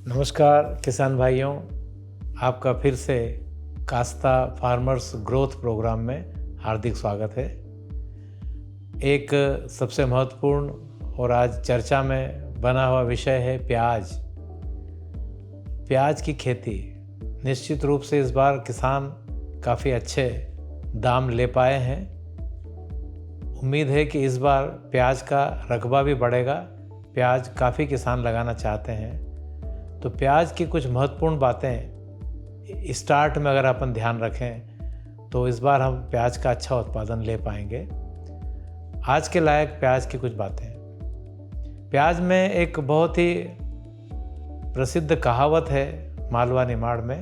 नमस्कार किसान भाइयों, आपका फिर से कास्ता फार्मर्स ग्रोथ प्रोग्राम में हार्दिक स्वागत है। एक सबसे महत्वपूर्ण और आज चर्चा में बना हुआ विषय है प्याज। प्याज की खेती निश्चित रूप से इस बार किसान काफ़ी अच्छे दाम ले पाए हैं। उम्मीद है कि इस बार प्याज का रकबा भी बढ़ेगा। प्याज काफ़ी किसान लगाना चाहते हैं, तो प्याज की कुछ महत्वपूर्ण बातें स्टार्ट में अगर अपन ध्यान रखें तो इस बार हम प्याज का अच्छा उत्पादन ले पाएंगे। आज के लायक प्याज की कुछ बातें। प्याज में एक बहुत ही प्रसिद्ध कहावत है मालवा निमाड़ में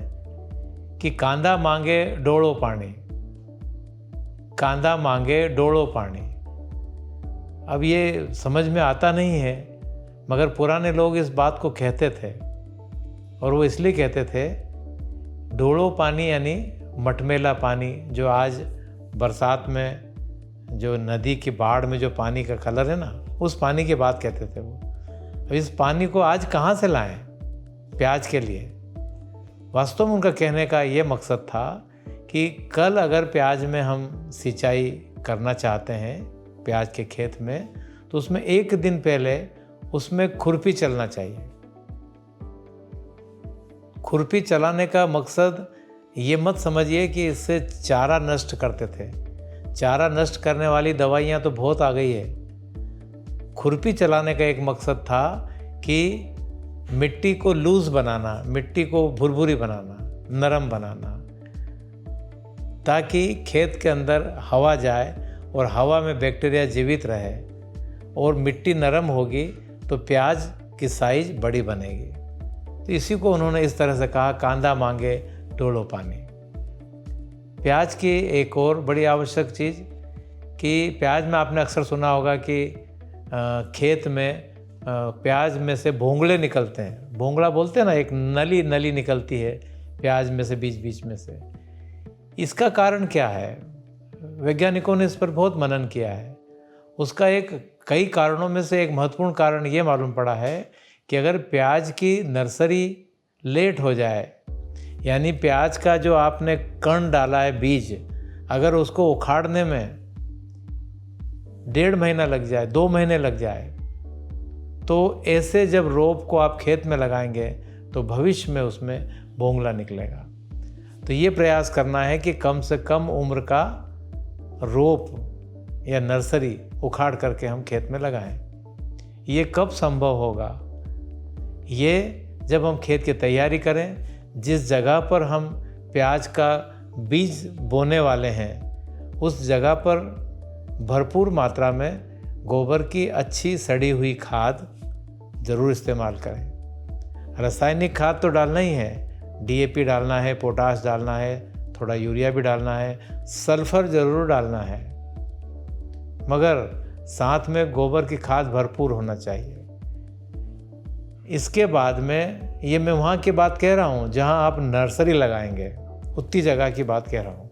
कि कांदा मांगे डोड़ो पानी, कांदा मांगे डोड़ो पानी। अब ये समझ में आता नहीं है, मगर पुराने लोग इस बात को कहते थे, और वो इसलिए कहते थे डोड़ो पानी यानी मटमेला पानी, जो आज बरसात में जो नदी की बाढ़ में जो पानी का कलर है ना, उस पानी की बात कहते थे वो। अब इस पानी को आज कहाँ से लाएं प्याज के लिए? वास्तव में उनका कहने का ये मकसद था कि कल अगर प्याज में हम सिंचाई करना चाहते हैं प्याज के खेत में, तो उसमें एक दिन पहले उसमें खुरपी चलना चाहिए। खुरपी चलाने का मकसद ये मत समझिए कि इससे चारा नष्ट करते थे। चारा नष्ट करने वाली दवाइयाँ तो बहुत आ गई है। खुरपी चलाने का एक मकसद था कि मिट्टी को लूज बनाना, मिट्टी को भुरभुरी बनाना, नरम बनाना, ताकि खेत के अंदर हवा जाए और हवा में बैक्टीरिया जीवित रहे और मिट्टी नरम होगी तो प्याज की साइज बड़ी बनेगी। तो इसी को उन्होंने इस तरह से कहा, कांदा मांगे डोड़ो पानी। प्याज की एक और बड़ी आवश्यक चीज़ कि प्याज में आपने अक्सर सुना होगा कि खेत में प्याज में से भोंगले निकलते हैं। भोंगला बोलते हैं ना, एक नली नली निकलती है प्याज में से, बीच बीच में से। इसका कारण क्या है? वैज्ञानिकों ने इस पर बहुत मनन किया है। उसका कई कारणों में से एक महत्वपूर्ण कारण ये मालूम पड़ा है कि अगर प्याज की नर्सरी लेट हो जाए, यानी प्याज का जो आपने कण डाला है बीज, अगर उसको उखाड़ने में 1.5 महीना लग जाए, 2 महीने लग जाए, तो ऐसे जब रोप को आप खेत में लगाएंगे तो भविष्य में उसमें भोंगला निकलेगा। तो ये प्रयास करना है कि कम से कम उम्र का रोप या नर्सरी उखाड़ करके हम खेत में लगाएं। ये कब संभव होगा? ये जब हम खेत की तैयारी करें, जिस जगह पर हम प्याज का बीज बोने वाले हैं उस जगह पर भरपूर मात्रा में गोबर की अच्छी सड़ी हुई खाद ज़रूर इस्तेमाल करें। रासायनिक खाद तो डालना ही है, डीएपी डालना है, पोटाश डालना है, थोड़ा यूरिया भी डालना है, सल्फर ज़रूर डालना है, मगर साथ में गोबर की खाद भरपूर होना चाहिए। इसके बाद में ये मैं वहाँ की बात कह रहा हूँ जहाँ आप नर्सरी लगाएंगे, उतनी जगह की बात कह रहा हूँ।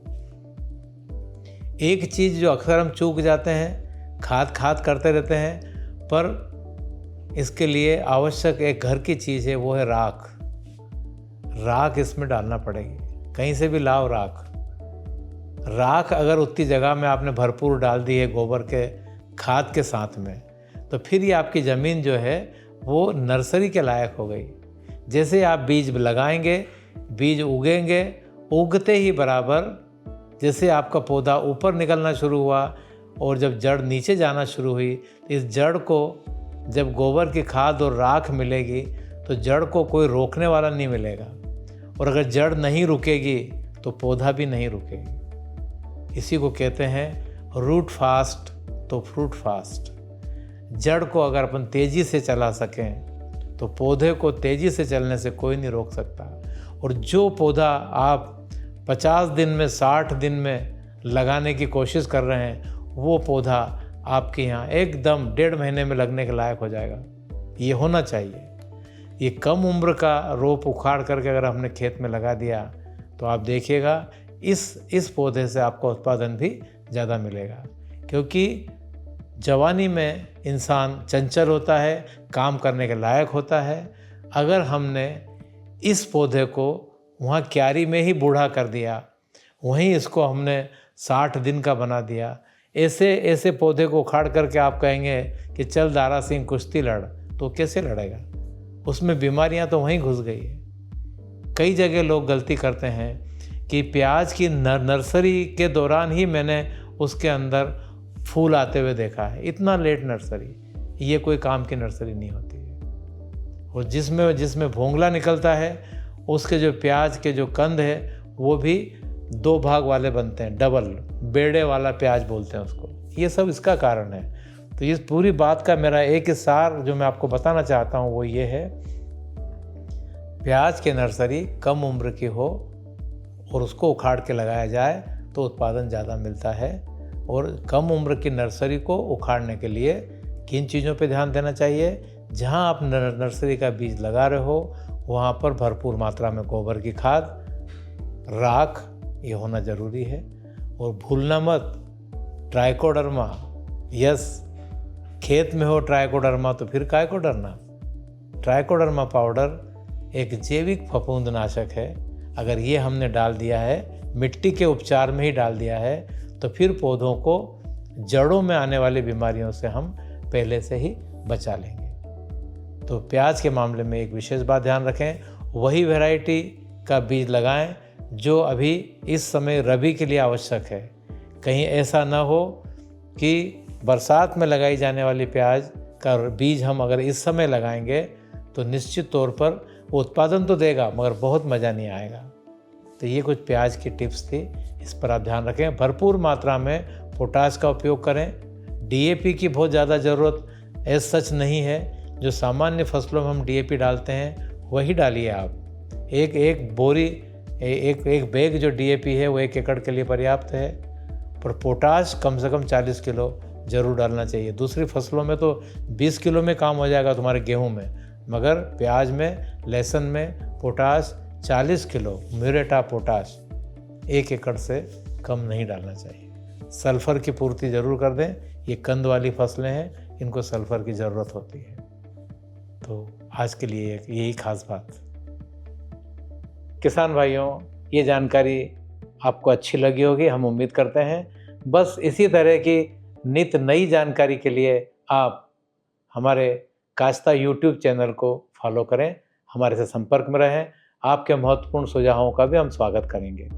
एक चीज़ जो अक्सर हम चूक जाते हैं, खाद करते रहते हैं, पर इसके लिए आवश्यक एक घर की चीज़ है, वो है राख। राख इसमें डालना पड़ेगी, कहीं से भी लाओ राख। राख अगर उतनी जगह में आपने भरपूर डाल दी है गोबर के खाद के साथ में, तो फिर ये आपकी ज़मीन जो है वो नर्सरी के लायक हो गई। जैसे आप बीज लगाएंगे, बीज उगेंगे, उगते ही बराबर जैसे आपका पौधा ऊपर निकलना शुरू हुआ और जब जड़ नीचे जाना शुरू हुई, तो इस जड़ को जब गोबर की खाद और राख मिलेगी तो जड़ को कोई रोकने वाला नहीं मिलेगा, और अगर जड़ नहीं रुकेगी तो पौधा भी नहीं रुकेगी। इसी को कहते हैं रूट फास्ट तो फ्रूट फास्ट। जड़ को अगर अपन तेज़ी से चला सकें तो पौधे को तेज़ी से चलने से कोई नहीं रोक सकता। और जो पौधा आप 50 दिन में, 60 दिन में लगाने की कोशिश कर रहे हैं, वो पौधा आपके यहाँ एकदम 1.5 महीने में लगने के लायक हो जाएगा। ये होना चाहिए। ये कम उम्र का रोप उखाड़ करके अगर हमने खेत में लगा दिया तो आप देखिएगा इस पौधे से आपको उत्पादन भी ज़्यादा मिलेगा, क्योंकि जवानी में इंसान चंचल होता है, काम करने के लायक होता है, अगर हमने इस पौधे को वहाँ क्यारी में ही बूढ़ा कर दिया, वहीं इसको हमने 60 दिन का बना दिया, ऐसे पौधे को उखाड़ करके आप कहेंगे कि चल दारा सिंह कुश्ती लड़, तो कैसे लड़ेगा? उसमें बीमारियां तो वहीं घुस गई है। कई जगह लोग गलती करते हैं कि प्याज की नर्सरी के दौरान ही मैंने उसके अंदर फूल आते हुए देखा है। इतना लेट नर्सरी, ये कोई काम की नर्सरी नहीं होती है। और जिसमें भोंगला निकलता है, उसके जो प्याज के जो कंद है वो भी 2 भाग वाले बनते हैं, डबल बेड़े वाला प्याज बोलते हैं उसको। ये सब इसका कारण है। तो इस पूरी बात का मेरा एक ही सार जो मैं आपको बताना चाहता हूँ वो ये है, प्याज की नर्सरी कम उम्र की हो और उसको उखाड़ के लगाया जाए तो उत्पादन ज़्यादा मिलता है। और कम उम्र की नर्सरी को उखाड़ने के लिए किन चीज़ों पे ध्यान देना चाहिए? जहाँ आप नर्सरी का बीज लगा रहे हो वहाँ पर भरपूर मात्रा में गोबर की खाद, राख, ये होना ज़रूरी है। और भूलना मत ट्राइकोडर्मा, यस, खेत में हो ट्राइकोडर्मा तो फिर काय को डरना। ट्राइकोडर्मा पाउडर एक जैविक फफूंदनाशक है। अगर ये हमने डाल दिया है, मिट्टी के उपचार में ही डाल दिया है, तो फिर पौधों को जड़ों में आने वाली बीमारियों से हम पहले से ही बचा लेंगे। तो प्याज के मामले में एक विशेष बात ध्यान रखें, वही वैरायटी का बीज लगाएं जो अभी इस समय रबी के लिए आवश्यक है। कहीं ऐसा ना हो कि बरसात में लगाई जाने वाली प्याज का बीज हम अगर इस समय लगाएंगे तो निश्चित तौर पर वो उत्पादन तो देगा मगर बहुत मज़ा नहीं आएगा। तो ये कुछ प्याज की टिप्स थी, इस पर आप ध्यान रखें। भरपूर मात्रा में पोटाश का उपयोग करें। डीएपी की बहुत ज़्यादा ज़रूरत एज सच नहीं है। जो सामान्य फसलों में हम डीएपी डालते हैं वही डालिए आप। एक बोरी, एक बैग जो डीएपी है वो 1 एकड़ के लिए पर्याप्त है। पर पोटाश कम से कम 40 किलो ज़रूर डालना चाहिए। दूसरी फसलों में तो 20 किलो में काम हो जाएगा तुम्हारे गेहूं में, मगर प्याज में, लहसुन में potash 40 kilo muriate of potash 1 एकड़ से कम नहीं डालना चाहिए। सल्फ़र की पूर्ति ज़रूर कर दें। ये कंद वाली फसलें हैं, इनको सल्फ़र की ज़रूरत होती है। तो आज के लिए यही खास बात। किसान भाइयों, ये जानकारी आपको अच्छी लगी होगी, हम उम्मीद करते हैं। बस इसी तरह की नित नई जानकारी के लिए आप हमारे काश्ता यूट्यूब चैनल को फॉलो करें, हमारे से संपर्क में रहें। आपके महत्वपूर्ण सुझावों का भी हम स्वागत करेंगे।